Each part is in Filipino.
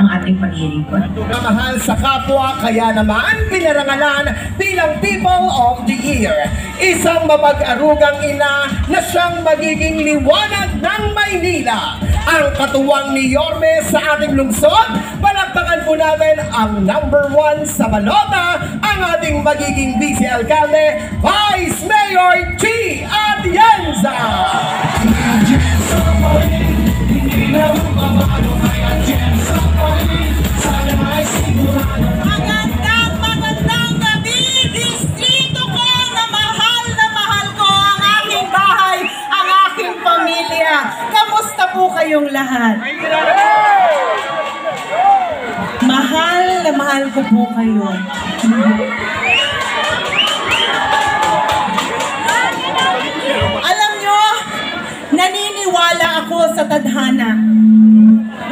ang ating paglilingkod. Mahal sa kapwa, kaya naman pinarangalan bilang People of the Year. Isang mapag-arugang ina na siyang magiging liwanag ng Maynila. Ang katuwang ni Yorme sa ating lungsod, palakpakan po natin ang #1 sa balota, ang ating magiging Vice Alcalde, Vice Mayor G. Atienza! Magandang gabi, distrito ko na mahal ko ang aking bahay, ang aking pamilya. Kamusta po kayong lahat? Mahal na mahal ko po kayo. Alam nyo, naniniwala ako sa tadhana.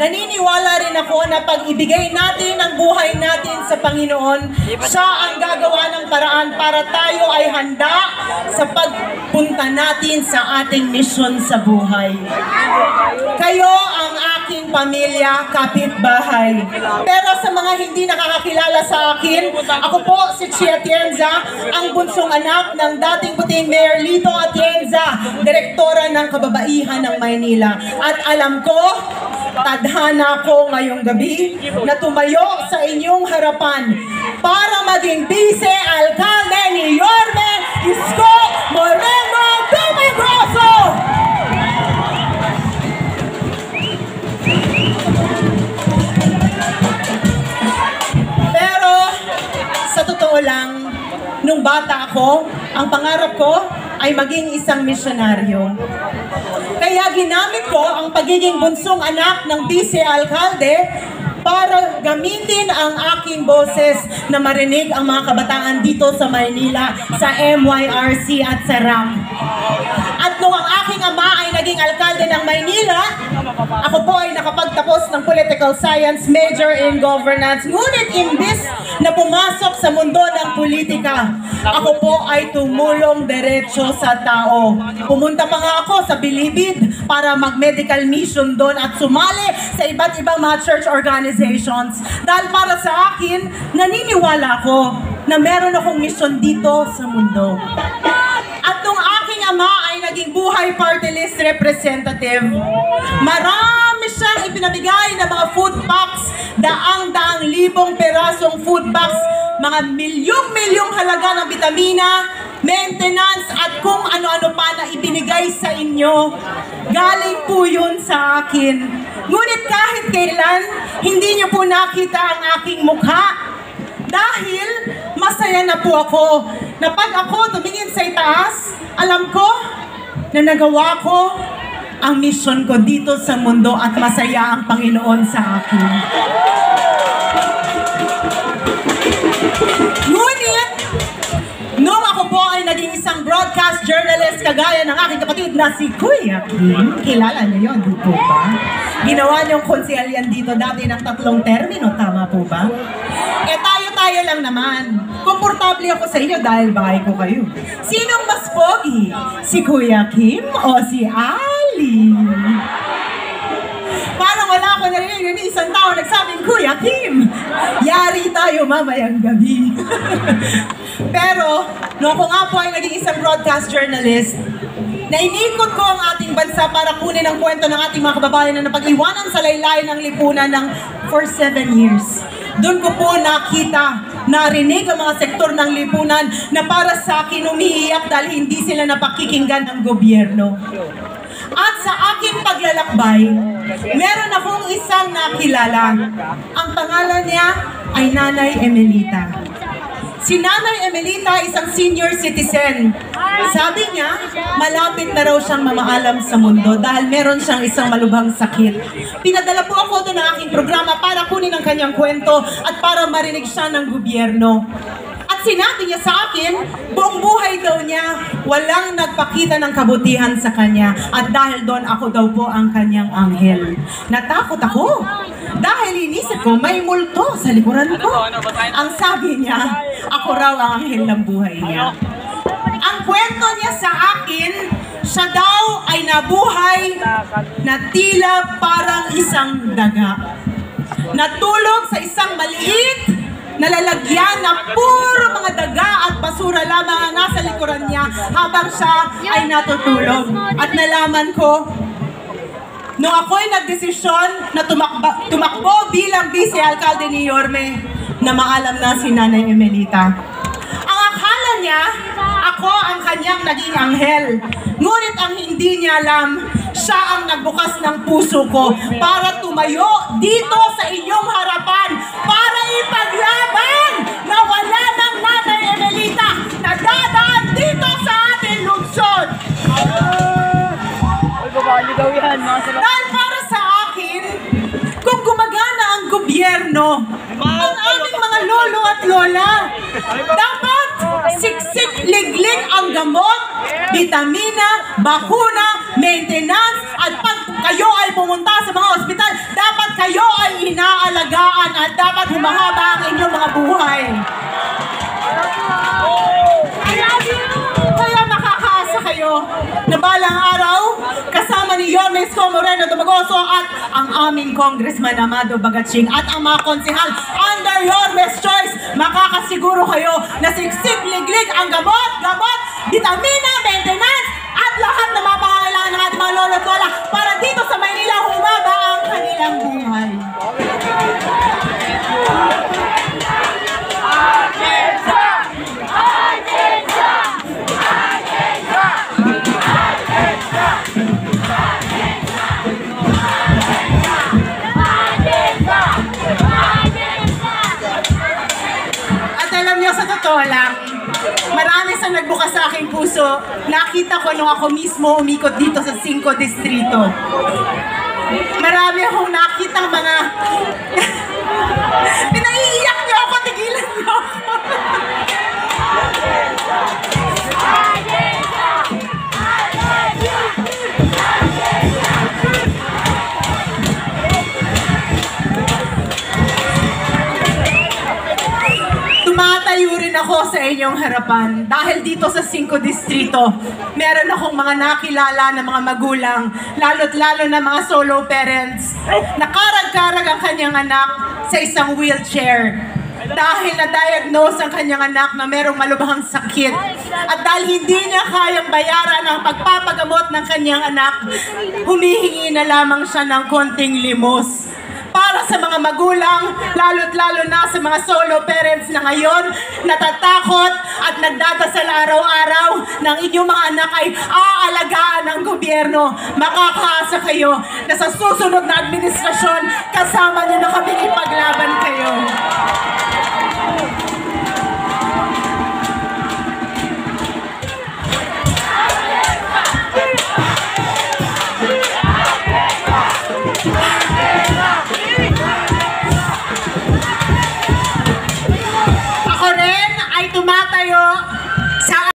Naniniwala rin ako na pag ibigay natin ang buhay natin sa Panginoon, siya ang gagawa ng paraan para tayo ay handa sa pagpunta natin sa ating misyon sa buhay. Kayo ang aking pamilya, kapitbahay. Pero sa mga hindi nakakakilala sa akin, ako po si G. Atienza, ang bunsong anak ng dating puting Mayor Lito Atienza, direktora ng kababaihan ng Maynila. At alam ko, tadhana ko ngayong gabi na tumayo sa inyong harapan para maging Vice Alcalde ni Yorme Isko Moreno Dumigroso! Pero sa totoo lang, nung bata ako, ang pangarap ko ay maging isang misyonaryo. Kaya ginamit ko ang pagiging bunsong anak ng Vice Alcalde para gamitin ang aking boses na marinig ang mga kabataan dito sa Maynila, sa MYRC at sa RAM. At nung ang aking ama ay naging alkalde ng Maynila, ako po ay nakapagtapos ng political science, major in governance. Ngunit imbis na pumasok sa mundo ng politika, ako po ay tumulong diretso sa tao. Pumunta pa nga ako sa Bilibid para mag-medical mission doon at sumali sa iba't ibang mga church organizations. Dahil para sa akin, naniniwala ko na meron akong mission dito sa mundo. At nung aking ama ay naging buhay party list representative, marami siyang ipinabigay na mga food packs, daang-daang libong perasong food packs, mga milyong-milyong halaga ng bitamina, maintenance at kung ano-ano pa na ibinigay sa inyo. Galing po yun sa akin. Ngunit kahit kailan, hindi niyo po nakita ang aking mukha. Dahil masaya na po ako na pag ako tumingin sa itaas, alam ko na nagawa ko ang mission ko dito sa mundo at masaya ang Panginoon sa akin. Ngunit, nung ako po ay naging isang broadcast journalist kagaya ng aking kapatid na si Kuya Kim, kilala niyo yun, di po ba? Ginawa niyong konsehalyan dito dati ng 3 termino, tama po ba? Eh tayo lang naman. Komportable ako sa inyo dahil bahay ko kayo. Sinong mas pogi? Si Kuya Kim o si Ali? Parang wala ko narinig ni isang tao nagsabing, Kuya Kim, yari tayo mamayang gabi. Pero, nung ako nga po ay naging isang broadcast journalist, nainikot ko ang ating bansa para kunin ang kwento ng ating mga kababayan na napag-iwanan sa laylayan ng lipunan for 7 years. Doon ko po nakita, narinig ang mga sektor ng lipunan na para sa akin umiiyak dahil hindi sila napakikinggan ng gobyerno. At sa aking paglalakbay, meron akong isang nakilala. Ang pangalan niya ay Nanay Emelita. Si Nanay Emelita, isang senior citizen. Sabi niya, malapit na raw siyang mamaalam sa mundo dahil meron siyang isang malubhang sakit. Pinadala po ako doon ng aking programa para kunin ang kanyang kwento at para marinig siya ng gobyerno. At sinabi niya sa akin, buong buhay daw niya, walang nagpakita ng kabutihan sa kanya. At dahil doon, ako daw po ang kanyang anghel. Natakot ako. Dahil inisip ko, may multo sa likuran ko. Ang sabi niya, ako raw ang anghel ng buhay niya. Ang kwento niya sa akin, siya daw ay nabuhay na tila parang isang daga. natulog sa isang maliit na lalagyan na puro mga daga at basura lamang ang nasa likuran niya habang siya ay natutulog. At nalaman ko, nung ako'y nagdesisyon na tumakbo bilang vice-alkalde ni Yorme, na maalam na si Nanay Emelita. Ang akala niya, ako ang kanyang naging anghel. Ngunit ang hindi niya alam, siya ang nagbukas ng puso ko para tumayo dito sa inyong harapan para ipaglaban na wala ng Nanay Emelita na dadaan dito sa ating lungsod. Dahil para sa akin, kung gumagana ang gobyerno, ang aming mga lolo at lola, dapat siksik liglig ang gamot, vitamina, bakuna, maintenance, at pag kayo ay pumunta sa mga ospital, dapat kayo ay inaalagaan at dapat humahaba ang inyong mga buhay. Kaya makakaasa kayo na balang araw, kasama ni Yorme Isko Moreno Dumagoso at ang aming Congressman Amado Bagatsing at ang mga konsehal under Yorme's Choice, makakasiguro kayo na siksik liglig ang gamot, vitamina, maintenance, at lahat na mga pangangailangan ng ating mga lolo at lola para dito sa Maynila humaba ang kanilang buhay. At alam niyo, sa totoo lang, marami sa nagbukas sa aking puso. Nakita ko nung ako mismo umikot dito sa 5 distrito. Marami akong nakita mga... Pinaiiyak niyo ako, tigilan niyo ako. Tumatayo rin ako sa inyong harapan dahil dito sa 5 distrito, meron akong mga nakilala na mga magulang, lalo't lalo na mga solo parents, nakarag-karag ang kanyang anak sa isang wheelchair dahil na-diagnose ang kanyang anak na merong malubhang sakit. At dahil hindi niya kayang bayaran ang pagpapagamot ng kanyang anak, humihingi na lamang siya ng konting limos. Para sa mga magulang, lalo't lalo na sa mga solo parents na ngayon, natatakot at nagdadasal araw-araw ng inyong mga anak ay aalagaan ng gobyerno. Makakaasa kayo na sa susunod na administrasyon, kasama niyo na kami